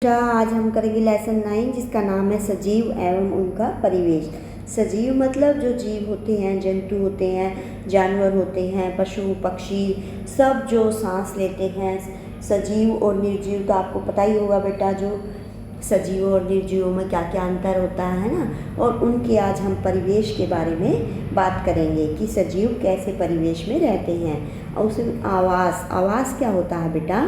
आज हम करेंगे लेसन 9 जिसका नाम है सजीव एवं उनका परिवेश। सजीव मतलब जो जीव होते हैं, जंतु होते हैं, जानवर होते हैं, पशु पक्षी सब जो सांस लेते हैं। सजीव और निर्जीव तो आपको पता ही होगा बेटा, जो सजीव और निर्जीवों में क्या क्या अंतर होता है ना। और उनके आज हम परिवेश के बारे में बात करेंगे कि सजीव कैसे परिवेश में रहते हैं। और उसमें आवास क्या होता है बेटा?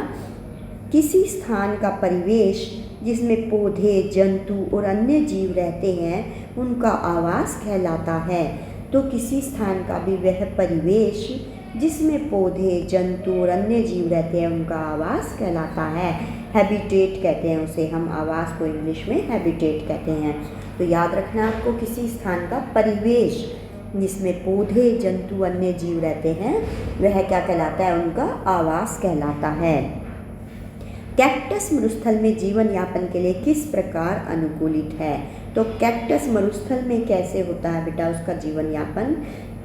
किसी स्थान का परिवेश जिसमें पौधे, जंतु और अन्य जीव रहते हैं उनका आवास कहलाता है। तो किसी स्थान का भी वह परिवेश जिसमें पौधे, जंतु और अन्य जीव रहते हैं उनका आवास कहलाता है। हैबिटेट कहते हैं उसे, हम आवास को इंग्लिश में हैबिटेट कहते हैं। तो याद रखना आपको, किसी स्थान का परिवेश जिसमें पौधे, जंतु, अन्य जीव रहते हैं वह क्या कहलाता है? उनका आवास कहलाता है। कैक्टस मरुस्थल में जीवन यापन के लिए किस प्रकार अनुकूलित है? तो कैक्टस मरुस्थल में कैसे होता है बेटा उसका जीवन यापन?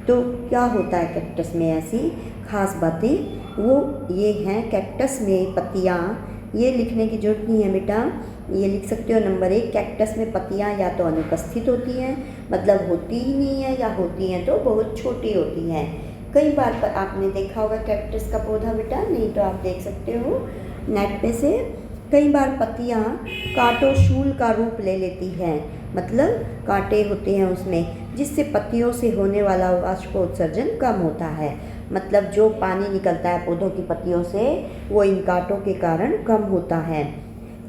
तो क्या होता है कैक्टस में? ऐसी खास बातें वो ये हैं, कैक्टस में पत्तियाँ, ये लिखने की जरूरत नहीं है बेटा, ये लिख सकते हो नंबर 1, कैक्टस में पत्तियाँ या तो अनुपस्थित होती हैं, मतलब होती ही नहीं है, या होती हैं तो बहुत छोटी होती हैं। कई बार पर आपने देखा होगा कैक्टस का पौधा बेटा, नहीं तो आप देख सकते हो नेट पे से। कई बार पत्तियाँ कांटोशूल का रूप ले लेती हैं, मतलब कांटे होते हैं उसमें, जिससे पत्तियों से होने वाला वाष्पोत्सर्जन कम होता है। मतलब जो पानी निकलता है पौधों की पत्तियों से वो इन कांटों के कारण कम होता है।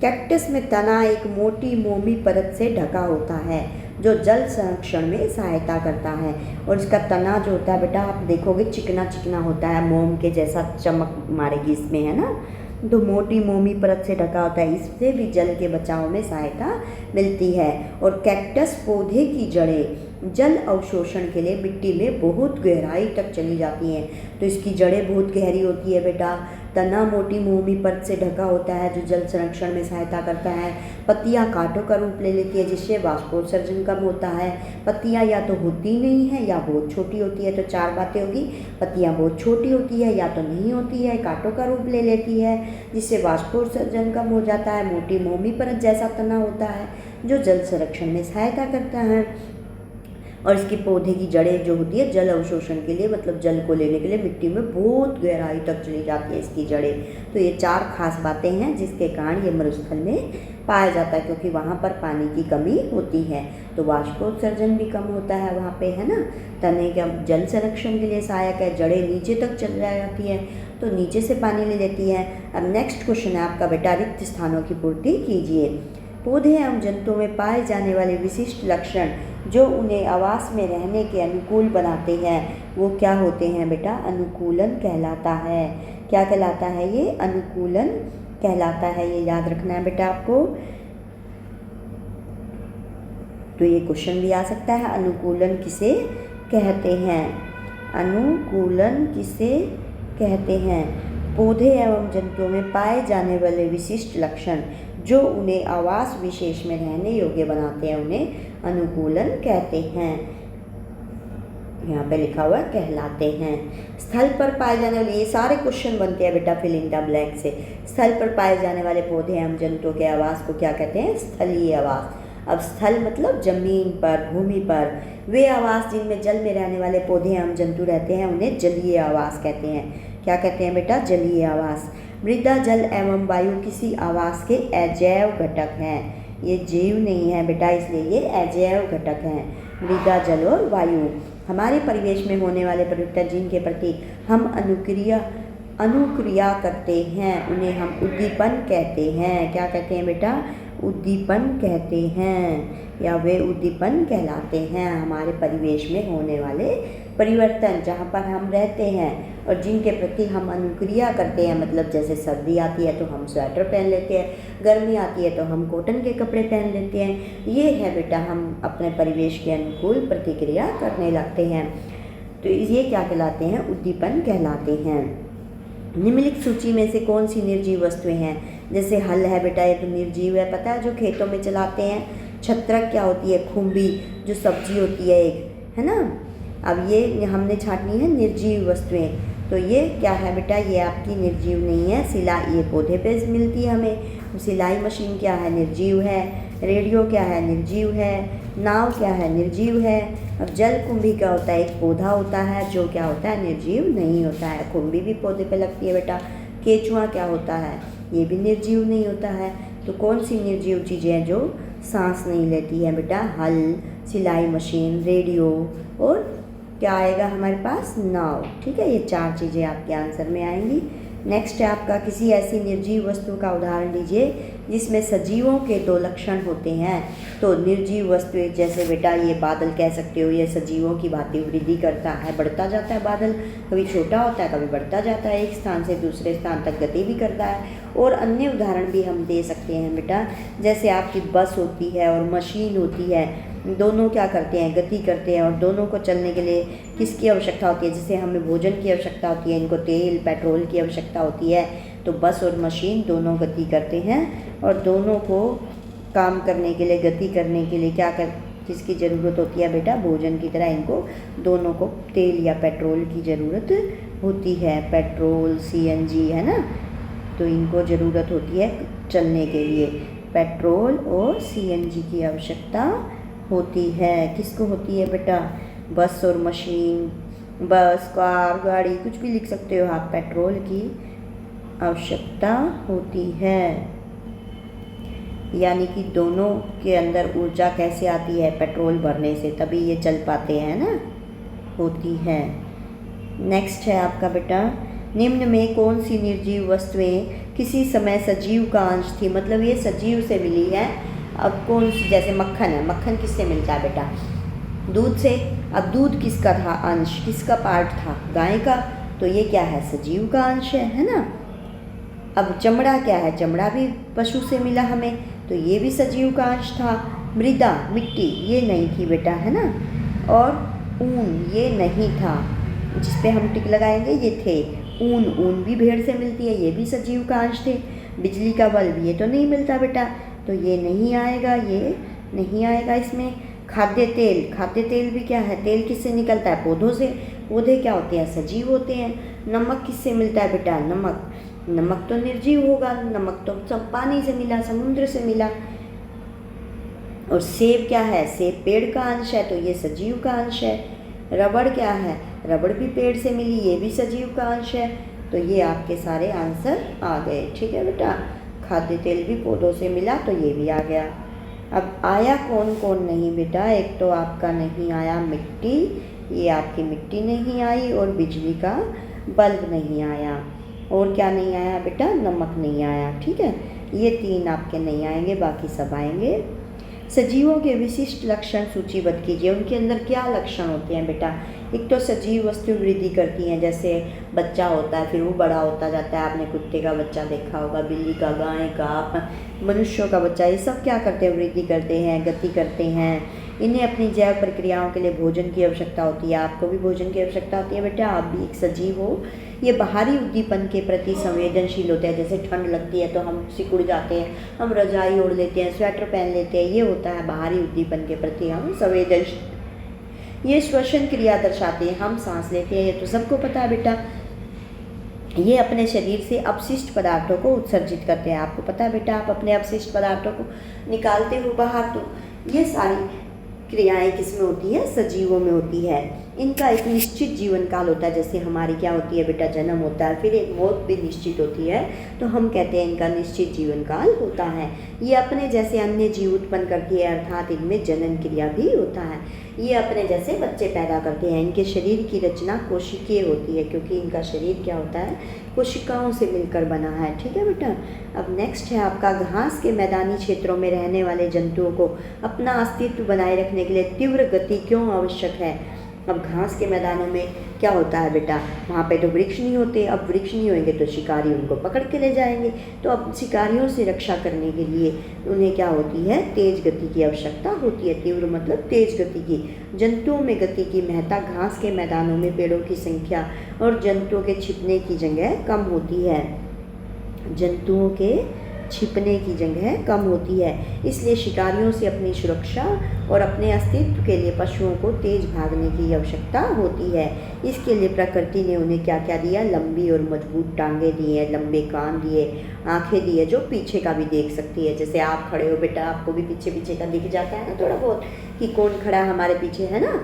कैक्टस में तना एक मोटी मोमी परत से ढका होता है जो जल संरक्षण में सहायता करता है। और इसका तना जो होता है बेटा, आप देखोगे चिकना चिकना होता है, मोम के जैसा चमक मारेगी इसमें, है ना। तो मोटी मोमी परत से ढका होता है, इससे भी जल के बचाव में सहायता मिलती है। और कैक्टस पौधे की जड़ें जल अवशोषण के लिए मिट्टी में बहुत गहराई तक चली जाती हैं। तो इसकी जड़ें बहुत गहरी होती है बेटा। तना मोटी मोमी परत से ढका होता है जो जल संरक्षण में सहायता करता है। पत्तियां कांटों का रूप ले लेती है जिससे वाष्पोत्सर्जन कम होता है। पत्तियां या तो होती नहीं है या बहुत छोटी होती है। तो 4 बातें होगी, पत्तियां बहुत छोटी होती है, या तो नहीं होती है, कांटों का रूप ले लेती है जिससे वाष्पोत्सर्जन कम हो जाता है। मोटी मोमी परत जैसा तना होता है जो जल संरक्षण में सहायता करता है। और इसकी पौधे की जड़ें जो होती है जल अवशोषण के लिए, मतलब जल को लेने के लिए मिट्टी में बहुत गहराई तक चली जाती है इसकी जड़ें। तो ये 4 खास बातें हैं जिसके कारण ये मरुस्थल में पाया जाता है, क्योंकि वहाँ पर पानी की कमी होती है तो वाष्पोत्सर्जन भी कम होता है वहाँ पे, है ना। तने का जल संरक्षण के लिए सहायक है, जड़ें नीचे तक चल जाती है तो नीचे से पानी ले लेती है। अब नेक्स्ट क्वेश्चन है आपका बेटा, रिक्त स्थानों की पूर्ति कीजिए। पौधे एवं जंतुओं में पाए जाने वाले विशिष्ट लक्षण जो उन्हें आवास में रहने के अनुकूल बनाते हैं वो क्या होते हैं बेटा? अनुकूलन कहलाता है। क्या कहलाता है ये? अनुकूलन कहलाता है। ये याद रखना है बेटा आपको। तो ये क्वेश्चन भी आ सकता है, अनुकूलन किसे कहते हैं? अनुकूलन किसे कहते हैं? पौधे एवं जंतुओं में पाए जाने वाले विशिष्ट लक्षण जो उन्हें आवास विशेष में रहने योग्य बनाते हैं उन्हें अनुकूलन कहते हैं। यहाँ पे लिखा हुआ है कहलाते हैं। स्थल पर पाए जाने वाले, ये सारे क्वेश्चन बनते हैं बेटा फिल इन द ब्लैंक से। स्थल पर पाए जाने वाले पौधे एवं जंतुओं के आवास को क्या कहते हैं? स्थलीय आवास। अब स्थल मतलब जमीन पर, भूमि पर। वे आवास जिनमें जल में रहने वाले पौधे एवं जंतु रहते हैं उन्हें जलीय आवास कहते हैं। क्या कहते हैं बेटा? जलीय आवास। मृदा, जल एवं वायु किसी आवास के अजैव घटक हैं। ये जीव नहीं है बेटा, इसलिए ये अजैव घटक हैं। मृदा, जल और वायु हमारे परिवेश में होने वाले परिवर्तन जिनके प्रति हम अनुक्रिया करते हैं उन्हें हम उद्दीपन कहते हैं। क्या कहते हैं बेटा? उद्दीपन कहते हैं, या वे उद्दीपन कहलाते हैं। हमारे परिवेश में होने वाले परिवर्तन जहाँ पर हम रहते हैं और जिनके प्रति हम अनुक्रिया करते हैं, मतलब जैसे सर्दी आती है तो हम स्वेटर पहन लेते हैं, गर्मी आती है तो हम कॉटन के कपड़े पहन लेते हैं। ये है बेटा, हम अपने परिवेश के अनुकूल प्रतिक्रिया करने लगते हैं। तो ये क्या कहलाते हैं? उद्दीपन कहलाते हैं। निम्नलिखित सूची में से कौन सी निर्जीव वस्तुएं हैं? जैसे हल है बेटा, ये तो निर्जीव है, पता है, जो खेतों में चलाते हैं। छत्रक क्या होती है? खुम्बी, जो सब्जी होती है एक, है ना। अब ये हमने छांटनी है निर्जीव वस्तुएं। तो ये क्या है बेटा? ये आपकी निर्जीव नहीं है। शिला ये पौधे पे मिलती है हमें। सिलाई मशीन क्या है, निर्जीव है। रेडियो क्या है, निर्जीव है। नाव क्या है, निर्जीव है। अब जलकुंभी क्या होता है, एक पौधा होता है जो क्या होता है, निर्जीव नहीं होता है। कुंभी भी पौधे पे लगती है बेटा। केचुआ क्या होता है, ये भी निर्जीव नहीं होता है। तो कौन सी निर्जीव चीज़ें हैं जो सांस नहीं लेती है बेटा, हल, सिलाई मशीन, रेडियो और क्या आएगा हमारे पास, नाव। ठीक है, ये 4 चीज़ें आपके आंसर में आएंगी। नेक्स्ट है आपका, किसी ऐसी निर्जीव वस्तु का उदाहरण दीजिए जिसमें सजीवों के 2 लक्षण होते हैं। तो निर्जीव वस्तु जैसे बेटा ये बादल कह सकते हो, ये सजीवों की भांति वृद्धि करता है, बढ़ता जाता है। बादल कभी छोटा होता है, कभी बढ़ता जाता है, एक स्थान से दूसरे स्थान तक गति भी करता है। और अन्य उदाहरण भी हम दे सकते हैं बेटा, जैसे आपकी बस होती है और मशीन होती है, दोनों क्या करते हैं, गति करते हैं। और दोनों को चलने के लिए किसकी आवश्यकता होती है, जैसे हमें भोजन की आवश्यकता होती है, इनको तेल पेट्रोल की आवश्यकता होती है। तो बस और मशीन दोनों गति करते हैं और दोनों को काम करने के लिए, गति करने के लिए किसकी ज़रूरत होती है बेटा, भोजन की तरह इनको दोनों को तेल या पेट्रोल की ज़रूरत होती है। पेट्रोल, CNG है ना, तो इनको ज़रूरत होती है चलने के लिए। पेट्रोल और CNG की आवश्यकता होती है। किसको होती है बेटा, बस और मशीन, बस, कार, गाड़ी, कुछ भी लिख सकते हो आप, पेट्रोल की आवश्यकता होती है। यानी कि दोनों के अंदर ऊर्जा कैसे आती है, पेट्रोल भरने से, तभी ये चल पाते हैं ना, होती है। नेक्स्ट है आपका बेटा, निम्न में कौन सी निर्जीव वस्तुएं किसी समय सजीव का अंश थी। मतलब ये सजीव से मिली है। अब कौन सी, जैसे मक्खन है, मक्खन किससे मिलता है बेटा, दूध से। अब दूध किसका था अंश, किसका पार्ट था, गाय का। तो ये क्या है, सजीव का अंश है ना। अब चमड़ा क्या है, चमड़ा भी पशु से मिला हमें, तो ये भी सजीव का अंश था। मृदा, मिट्टी, ये नहीं थी बेटा, है ना। और ऊन, ये नहीं था, जिस पे हम टिक लगाएंगे, ये थे। ऊन भी भेड़ से मिलती है, ये भी सजीव का अंश थे। बिजली का बल्ब, ये तो नहीं मिलता बेटा, तो ये नहीं आएगा, ये नहीं आएगा इसमें। खाद्य तेल भी क्या है, तेल किससे निकलता है, पौधों से। पौधे क्या होते हैं, सजीव होते हैं। नमक किससे मिलता है बेटा, नमक तो निर्जीव होगा, नमक तो सब पानी से मिला, समुद्र से मिला। और सेब क्या है, सेब पेड़ का अंश है, तो ये सजीव का अंश है। रबड़ क्या है, रबड़ भी पेड़ से मिली, ये भी सजीव का अंश है। तो ये आपके सारे आंसर आ गए। ठीक है बेटा, खाद्य तेल भी पौधों से मिला, तो ये भी आ गया। अब आया कौन कौन नहीं बेटा, एक तो आपका नहीं आया मिट्टी, ये आपकी मिट्टी नहीं आई, और बिजली का बल्ब नहीं आया। और क्या नहीं आया बेटा, नमक नहीं आया। ठीक है, ये 3 आपके नहीं आएंगे, बाकी सब आएंगे। सजीवों के विशिष्ट लक्षण सूचीबद्ध कीजिए, उनके अंदर क्या लक्षण होते हैं बेटा। एक तो सजीव वस्तु वृद्धि करती हैं, जैसे बच्चा होता है, फिर वो बड़ा होता जाता है। आपने कुत्ते का बच्चा देखा होगा, बिल्ली का, गाय का, मनुष्यों का बच्चा, ये सब क्या करते हैं, वृद्धि करते हैं, गति करते हैं। इन्हें अपनी जैव प्रक्रियाओं के लिए भोजन की आवश्यकता होती है। आपको भी भोजन की आवश्यकता होती है बेटा, आप भी एक सजीव हो। ये बाहरी उद्दीपन के प्रति संवेदनशील होते हैं, जैसे ठंड लगती है तो हम सिकुड़ जाते हैं, हम रजाई ओढ़ लेते हैं, स्वेटर पहन लेते हैं, ये होता है बाहरी उद्दीपन के प्रति हम संवेदनशील। ये श्वसन क्रिया दर्शाते हैं, हम सांस लेते हैं, ये तो सबको पता है बेटा। ये अपने शरीर से अपशिष्ट पदार्थों को उत्सर्जित करते हैं, आपको पता है बेटा, आप अपने अपशिष्ट पदार्थों को निकालते हो बाहर। तो ये सारी क्रियाएं किस में होती है, सजीवों में होती है। इनका एक निश्चित जीवन काल होता है, जैसे हमारी क्या होती है बेटा, जन्म होता है, फिर एक मौत भी निश्चित होती है, तो हम कहते हैं इनका निश्चित जीवन काल होता है। ये अपने जैसे अन्य जीव उत्पन्न करती है, अर्थात इनमें जनन क्रिया भी होता है। ये अपने जैसे बच्चे पैदा करते हैं। इनके शरीर की रचना कोशिकीय होती है, क्योंकि इनका शरीर क्या होता है, कोशिकाओं से मिलकर बना है। ठीक है बेटा। अब नेक्स्ट है आपका, घास के मैदानी क्षेत्रों में रहने वाले जंतुओं को अपना अस्तित्व बनाए रखने के लिए तीव्र गति क्यों आवश्यक है। अब घास के मैदानों में क्या होता है बेटा, वहाँ पे तो वृक्ष नहीं होते। अब वृक्ष नहीं होंगे तो शिकारी उनको पकड़ के ले जाएंगे। तो अब शिकारियों से रक्षा करने के लिए उन्हें क्या होती है, तेज गति की आवश्यकता होती है। तीव्र मतलब तेज गति की। जंतुओं में गति की महत्ता, घास के मैदानों में पेड़ों की संख्या और जंतुओं के छिपने की जगह कम होती है। जंतुओं के छिपने की जगह कम होती है, इसलिए शिकारियों से अपनी सुरक्षा और अपने अस्तित्व के लिए पशुओं को तेज भागने की आवश्यकता होती है। इसके लिए प्रकृति ने उन्हें क्या क्या दिया, लंबी और मजबूत टांगें दी हैं, लंबे कान दिए, आंखें दी है जो पीछे का भी देख सकती है। जैसे आप खड़े हो बेटा, आपको भी पीछे पीछे का दिख जाता है ना थोड़ा बहुत कि कौन खड़ा हमारे पीछे है ना,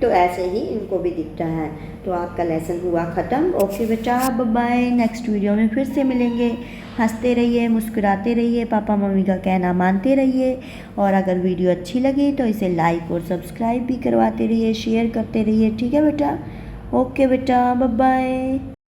तो ऐसे ही इनको भी दिखता है। तो आपका लेसन हुआ ख़त्म। ओके बेटा, बाय बाय। नेक्स्ट वीडियो में फिर से मिलेंगे। हंसते रहिए, मुस्कुराते रहिए, पापा मम्मी का कहना मानते रहिए, और अगर वीडियो अच्छी लगी तो इसे लाइक और सब्सक्राइब भी करवाते रहिए, शेयर करते रहिए। ठीक है बेटा? ओके बेटा, बाय बाय।